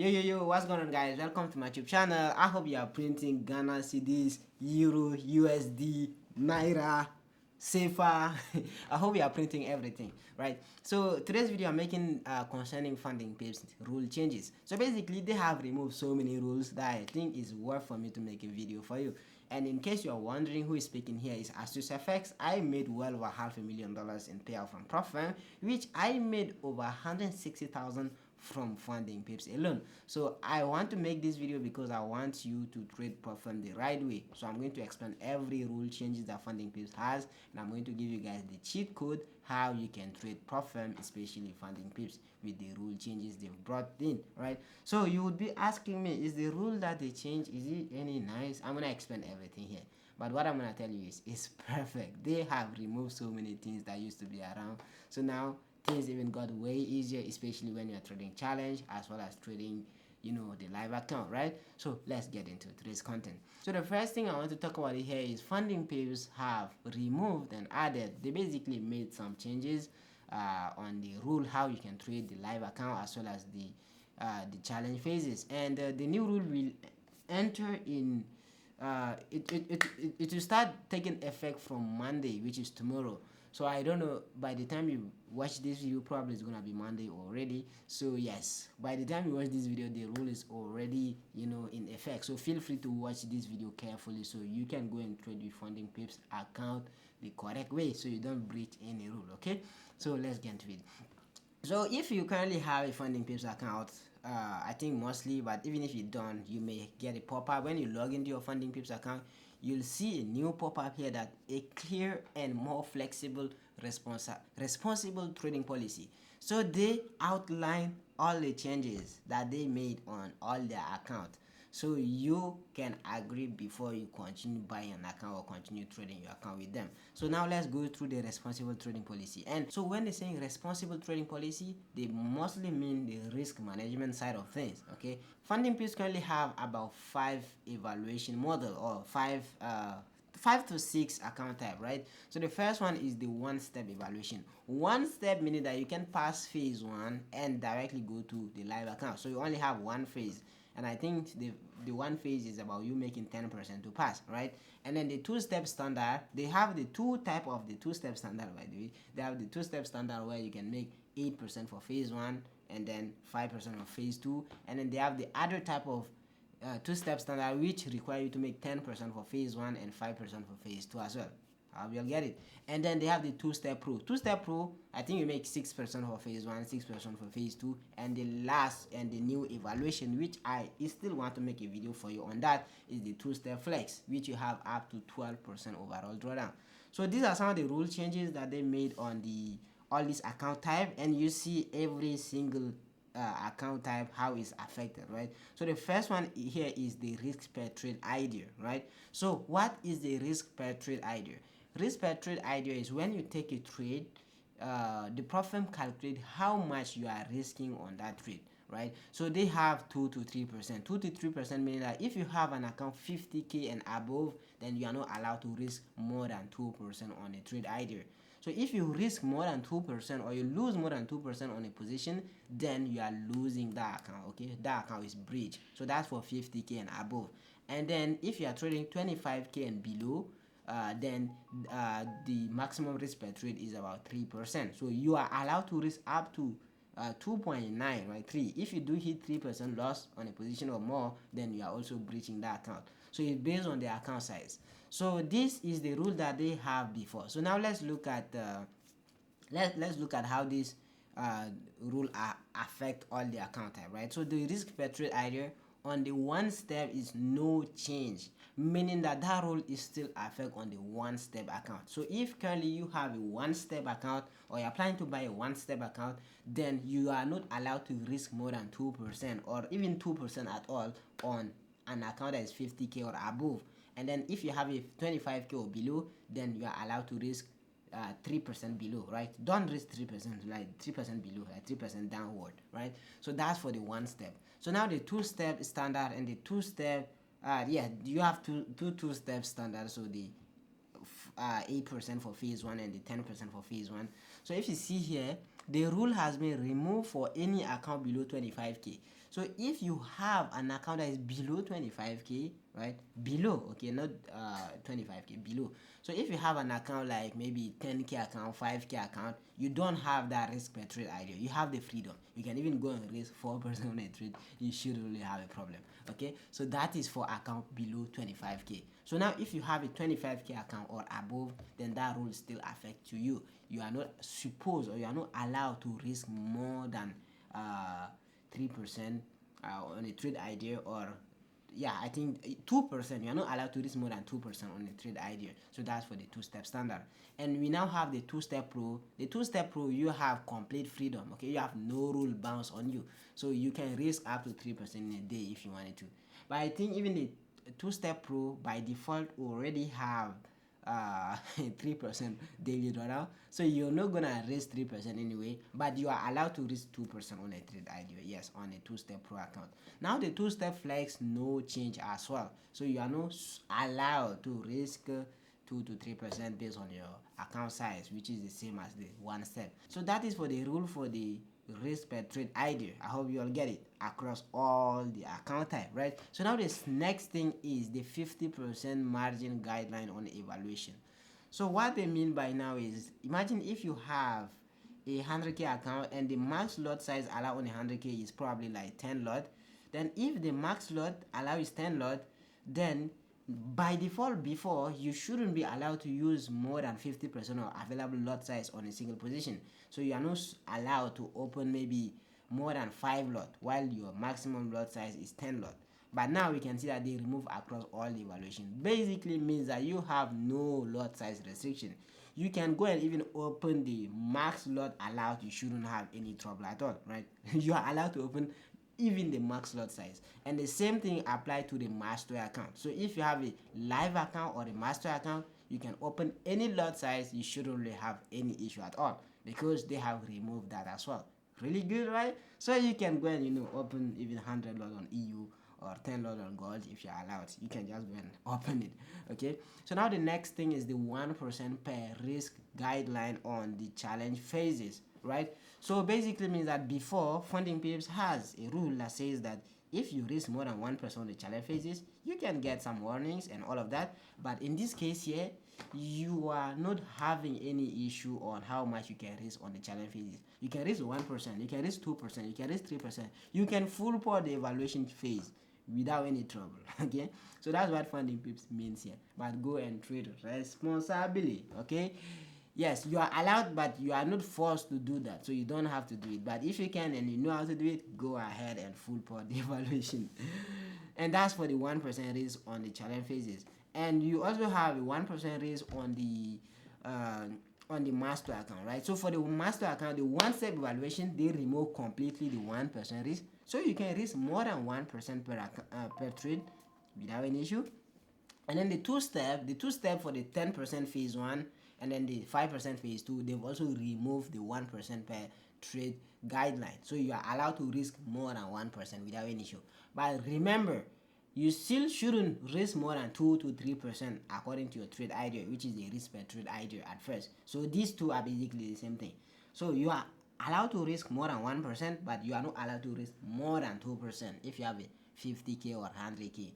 Yo, what's going on, guys? Welcome to my YouTube channel. I hope you are printing Ghana cedis, Euro, USD, Naira, Safer. I hope you are printing everything, right? So today's video I'm making concerning FundingPips rule changes. So basically they have removed so many rules that I think is worth for me to make a video for you. And in case you are wondering who is speaking here is AstuceFX. I made well over $500,000 in payout from Profit, which I made over 160,000 from FundingPips alone. So I want to make this video because I want you to trade Profit the right way. So I'm going to explain every rule changes that FundingPips has, and I'm going to give you guys the cheat code how you can trade Profit, especially FundingPips, with the rule changes they've brought in, right? So you would be asking me, is the rule that they changed, is it any nice? I'm gonna explain everything here, but what I'm gonna tell you is it's perfect. They have removed so many things that used to be around, so now things even got way easier, especially when you're trading challenge as well as trading the live account, right? So let's get into today's content. So the first thing I want to talk about here is FundingPips have removed and added. They basically made some changes on the rule how you can trade the live account as well as the challenge phases, and the new rule will enter in it will start taking effect from Monday, which is tomorrow. So I don't know, by the time you watch this video probably it's gonna be Monday already. So yes, by the time you watch this video the rule is already in effect. So feel free to watch this video carefully so you can go and trade with FundingPips account the correct way so you don't breach any rule. Okay, so let's get into it. So if you currently have a FundingPips account, I think mostly, but even if you don't, you may get a pop-up when you log into your FundingPips account. You'll see a new pop-up here that a clear and more flexible responsible trading policy. So they outline all the changes that they made on all their accounts, so you can agree before you continue buying an account or continue trading your account with them. So now let's go through the responsible trading policy. And so when they're saying responsible trading policy, they mostly mean the risk management side of things. Okay, FundingPips currently have about 5 evaluation model, or 5 to 6 account type, right? So the first one is the one-step evaluation. One step meaning that you can pass phase 1 and directly go to the live account. So you only have one phase, and I think the one phase is about you making 10% to pass, right? And then the two-step standard, they have the two type of the two-step standard, by the way. They have the two-step standard where you can make 8% for phase 1 and then 5% for phase 2, and then they have the other type of two-step standard which require you to make 10% for phase 1 and 5% for phase 2 as well. We'll get it. And then they have the two-step pro. Two-step pro, I think you make 6% for phase 1, 6% for phase 2, and the last and the new evaluation, which I still want to make a video for you on, that is the two-step flex, which you have up to 12% overall drawdown. So these are some of the rule changes that they made on all these account type, and you see every single account type how it's affected, right? So the first one here is the risk per trade idea, right? So what is the risk per trade idea? Risk per trade idea is when you take a trade, the profit calculate how much you are risking on that trade, right? So they have 2 to 3%. 2 to 3% meaning that if you have an account 50k and above, then you are not allowed to risk more than 2% on a trade idea. So if you risk more than 2% or you lose more than 2% on a position, then you are losing that account. Okay, that account is breached. So that's for 50k and above. And then if you are trading 25k and below, then the maximum risk per trade is about 3%. So you are allowed to risk up to 2.9, right? 3. If you do hit 3% loss on a position or more, then you are also breaching that account. So it's based on the account size. So this is the rule that they have before. So now let's look at let's look at how this rule affect all the account type, right? So the risk per trade idea on the one step is no change, meaning that that rule is still affect on the one step account. So if currently you have a one step account or you're planning to buy a one step account, then you are not allowed to risk more than 2% or even 2% at all on an account that is 50k or above. And then if you have a 25k or below, then you are allowed to risk 3% below, right? Don't risk 3%, like 3% below, like 3% downward, right? So that's for the one step. So now the two-step standard and the two-step, you have two-step standard. So the 8% for phase 1 and the 10% for phase 1. So if you see here, the rule has been removed for any account below 25k. So if you have an account that is below 25k, right, below, okay, not 25k, below. So if you have an account like maybe 10k account, 5k account, you don't have that risk per trade idea. You have the freedom. You can even go and risk 4% on a trade. You shouldn't really have a problem. Okay, so that is for account below 25k. So now if you have a 25k account or above, then that rule still affects you. You are not supposed, or you are not allowed to risk more than 3% on a trade idea, or yeah, I think 2%. You're not allowed to risk more than 2% on a trade idea. So that's for the two-step standard. And we now have the two-step pro. The two-step pro, you have complete freedom. Okay, you have no rule bounce on you, so you can risk up to 3% in a day if you wanted to. But I think even the two-step pro by default already have 3% daily drawdown, so you're not gonna risk 3% anyway, but you are allowed to risk 2% on a trade idea, yes, on a two-step pro account. Now the two-step flex, no change as well, so you are not allowed to risk 2 to 3% based on your account size, which is the same as the one step. So that is for the rule for the risk per trade idea. I hope you all get it across all the account type, right? So now this next thing is the 50% margin guideline on evaluation. So what they mean by now is, imagine if you have a 100k account and the max lot size allowed on a 100k is probably like 10 lot. Then if the max lot allowed is 10 lot, then by default before you shouldn't be allowed to use more than 50% of available lot size on a single position. So you are not allowed to open maybe more than 5 lot while your maximum lot size is 10 lot. But now we can see that they remove across all the evaluation. Basically means that you have no lot size restriction. You can go and even open the max lot allowed. You shouldn't have any trouble at all, right? You are allowed to open even the max lot size, and the same thing apply to the master account. So if you have a live account or a master account, you can open any lot size. You shouldn't really have any issue at all because they have removed that as well. Really good, right? So you can go and open even 100 lot on EU or 10 lot on gold if you're allowed. You can just go and open it. Okay, so now the next thing is the 1% per risk guideline on the challenge phases, right? So basically means that before, FundingPips has a rule that says that if you risk more than 1% on the challenge phases, you can get some warnings and all of that. But in this case here, you are not having any issue on how much you can risk on the challenge phases. You can risk 1%, you can risk 2%, you can risk 3%. You can full pour the evaluation phase without any trouble. Okay, so that's what FundingPips means here. But go and trade responsibly. Okay, yes, you are allowed, but you are not forced to do that, so you don't have to do it. But if you can and you know how to do it, go ahead and full pour the evaluation. And that's for the 1% risk on the challenge phases. And you also have a 1% risk on the master account, right? So for the master account, the one-step evaluation, they remove completely the 1% risk, so you can risk more than 1% per trade without an issue. And then the two-step for the 10% phase 1 and then the 5% phase 2, they've also removed the 1% per trade guideline, so you are allowed to risk more than 1% without any issue. But remember, you still shouldn't risk more than 2 to 3% according to your trade idea, which is the risk per trade idea at first. So these two are basically the same thing. So you are allowed to risk more than 1%, but you are not allowed to risk more than 2% if you have a 50k or 100k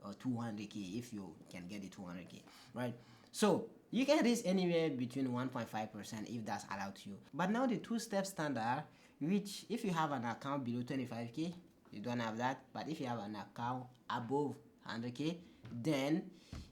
or 200k if you can get the 200k, right? So you can risk anywhere between 1.5% if that's allowed to you. But now the two-step standard, which if you have an account below 25k, you don't have that. But if you have an account above 100k, then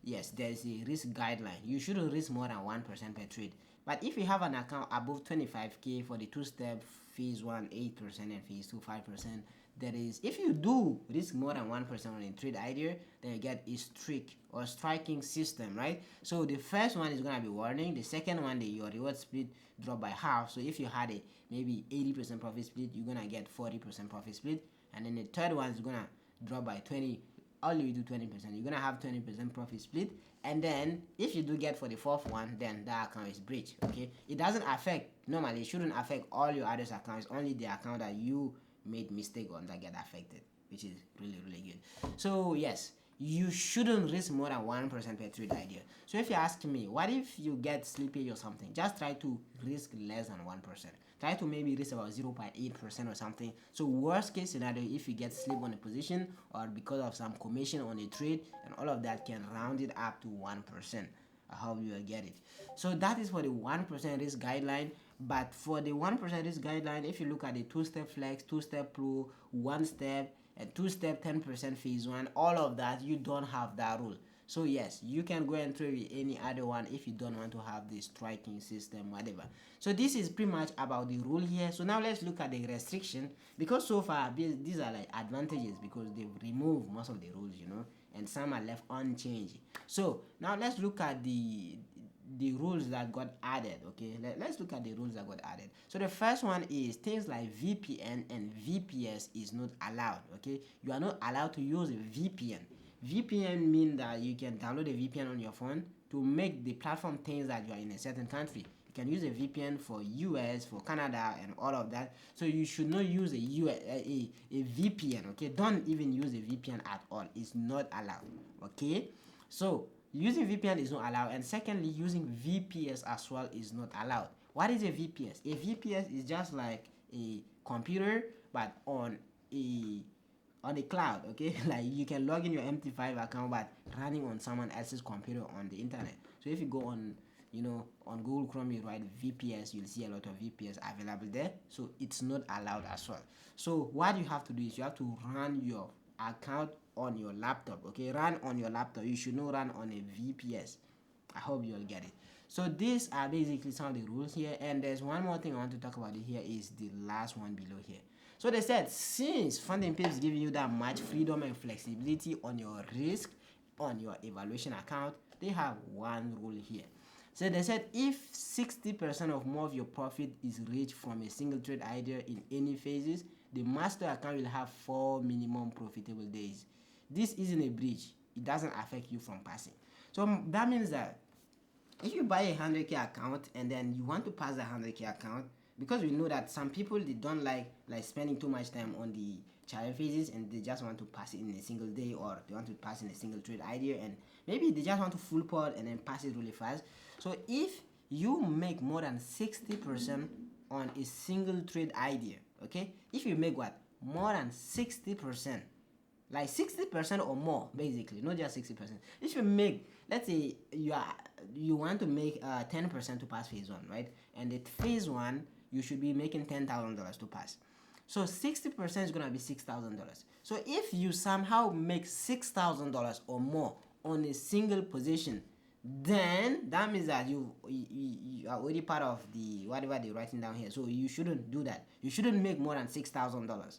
yes, there's a risk guideline. You shouldn't risk more than 1% per trade. But if you have an account above 25k for the two-step, phase 1 8% and phase 2 5%, there is, if you do risk more than 1% on a trade idea, then you get a streak or striking system, right? So the first one is gonna be warning. The second one, your reward split drop by half. So if you had a maybe 80% profit split, you're gonna get 40% profit split. And then the third one is gonna drop by 20, all the way to 20%. You're gonna have 20% profit split. And then if you do get for the fourth one, then that account is breached. Okay, it doesn't affect, normally it shouldn't affect all your others accounts, only the account that you made mistake on that get affected, which is really good. So yes, you shouldn't risk more than 1% per trade idea. So if you ask me, what if you get slippage or something, just try to risk less than 1%. Try to maybe risk about 0.8% or something. So worst case scenario, if you get slip on a position or because of some commission on a trade, and all of that can round it up to 1%. I hope you will get it. So that is for the 1% risk guideline. But for the 1% risk guideline, if you look at the 2-step flex, 2-step pro, 1-step, and 2-step 10% phase 1, all of that, you don't have that rule. So yes, you can go and trade with any other one if you don't want to have the striking system, whatever. So this is pretty much about the rule here. So now let's look at the restriction, because so far these are like advantages because they've removed most of the rules, and some are left unchanged. So now let's look at the rules that got added. Okay, let's look at the rules that got added. So the first one is things like VPN and VPS is not allowed. Okay, you are not allowed to use a VPN. VPN means that you can download a VPN on your phone to make the platform things that you are in a certain country. You can use a VPN for US, for Canada, and all of that. So you should not use a VPN. Okay, don't even use a VPN at all. It's not allowed. Okay, so using VPN is not allowed, and secondly, using VPS as well is not allowed. What is a VPS? A VPS is just like a computer, but on a cloud. Okay, like you can log in your MT5 account, but running on someone else's computer on the internet. So if you go on, on Google Chrome, you write VPS, you'll see a lot of VPS available there. So it's not allowed as well. So what you have to do is you have to run your account on your laptop. Okay, run on your laptop. You should not run on a VPS. I hope you'll get it. So these are basically some of the rules here, and there's one more thing I want to talk about here is the last one below here. So they said since FundingPips give you that much freedom and flexibility on your risk on your evaluation account, they have one rule here. So they said if 60% or more of your profit is reached from a single trade idea in any phases, the master account will have 4 minimum profitable days. This isn't a breach. It doesn't affect you from passing. So that means that if you buy a 100K account and then you want to pass the 100K account, because we know that some people, they don't like spending too much time on the challenge phases, and they just want to pass it in a single day, or they want to pass in a single trade idea, and maybe they just want to full pot and then pass it really fast. So if you make more than 60% on a single trade idea, okay, if you make what, more than 60%, like 60% or more, basically, not just 60%. If you make, let's say you want to make 10% to pass phase 1, right? And at phase 1 you should be making $10,000 to pass. So 60% is gonna be $6,000. So if you somehow make $6,000 or more on a single position, then that means that you are already part of the whatever they're writing down here. So you shouldn't do that. You shouldn't make more than $6,000.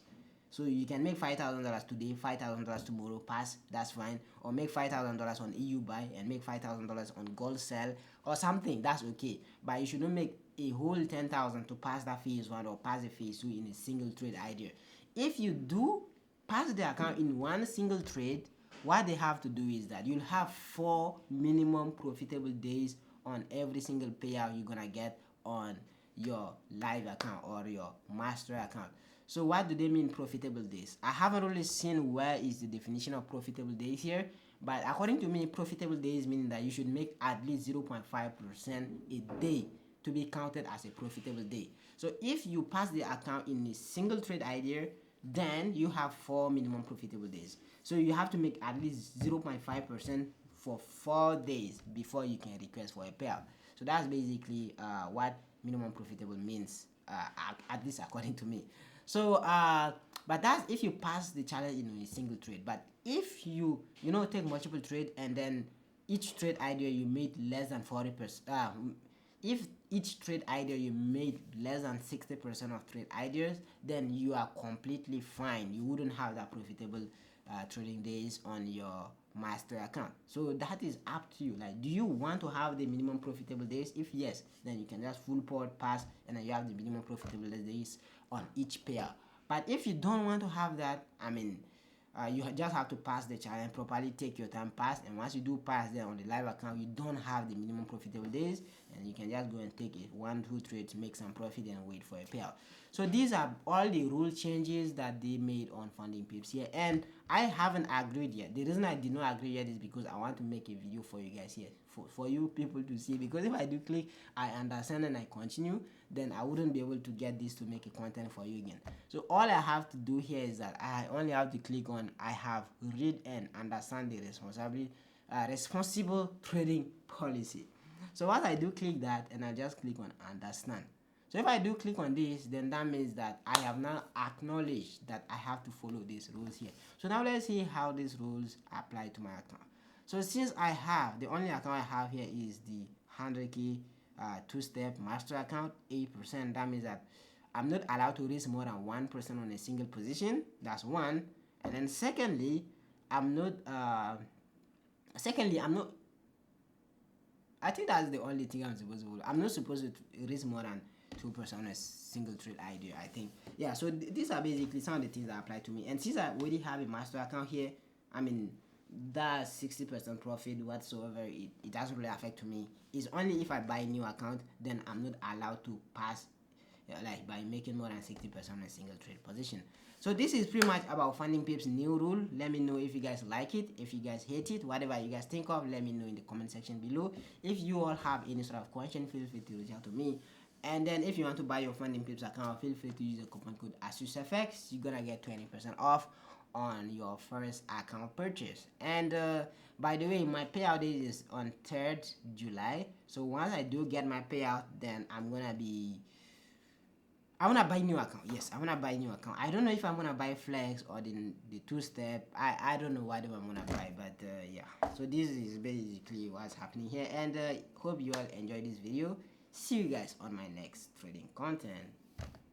So you can make $5,000 today, $5,000 tomorrow, pass, that's fine. Or make $5,000 on EU buy and make $5,000 on gold sell or something, that's okay. But you shouldn't make a whole 10,000 to pass that phase 1 or pass the phase 2 in a single trade idea. If you do pass the account in one single trade, what they have to do is that you'll have 4 minimum profitable days on every single payout you're gonna get on your live account or your master account. So what do they mean profitable days? I haven't really seen where is the definition of profitable days here, but according to me, profitable days mean that you should make at least 0.5% a day to be counted as a profitable day. So if you pass the account in a single trade idea, then you have 4 minimum profitable days. So you have to make at least 0.5% for 4 days before you can request for a payout. So that's basically what minimum profitable means, at least according to me. So but that's if you pass the challenge in a single trade. But if you take multiple trade and then each trade idea you made less than 40%, if each trade idea you made less than 60% of trade ideas, then you are completely fine. You wouldn't have that profitable trading days on your master account. So that is up to you. Like, do you want to have the minimum profitable days? If yes, then you can just full port pass, and then you have the minimum profitable days on each pair. But if you don't want to have that, I mean, you just have to pass the challenge properly, take your time, pass, and once you do pass there on the live account, you don't have the minimum profitable days, and you can just go and take it 1-2 trades, make some profit, and wait for a payout. So these are all the rule changes that they made on FundingPips here, and I haven't agreed yet. The reason I did not agree yet is because I want to make a video for you guys here, for you people to see, because if I do click I understand and I continue, then I wouldn't be able to get this to make a content for you again. So all I have to do here is that I only have to click on I have read and understand the responsible trading policy. So once I do click that, and I just click on understand. So if I do click on this, then that means that I have now acknowledged that I have to follow these rules here. So now let's see how these rules apply to my account. So since I have, the only account I have here is the 100k two-step master account, 8%. That means that I'm not allowed to risk more than 1% on a single position. That's one. And then secondly, I'm not I think that's the only thing I'm supposed to do. I'm not supposed to risk more than 2% on a single trade idea, I think. Yeah, so these are basically some of the things that apply to me. And since I already have a master account here, I mean, that 60% profit whatsoever, it doesn't really affect me. It's only if I buy a new account, then I'm not allowed to pass like by making more than 60% on a single trade position. So this is pretty much about FundingPips new rule. Let me know if you guys like it, if you guys hate it, whatever you guys think of, let me know in the comment section below. If you all have any sort of question, feel free to reach out to me. And then if you want to buy your FundingPips account, feel free to use the coupon code AstuceFX. You're gonna get 20% off on your first account purchase. And by the way, my payout date is on 3rd July. So once I do get my payout, then I wanna buy new account. Yes, I wanna buy new account. I don't know if I'm gonna buy Flex or the two-step. I don't know what I'm gonna buy, but yeah. So this is basically what's happening here, and hope you all enjoyed this video. See you guys on my next trading content.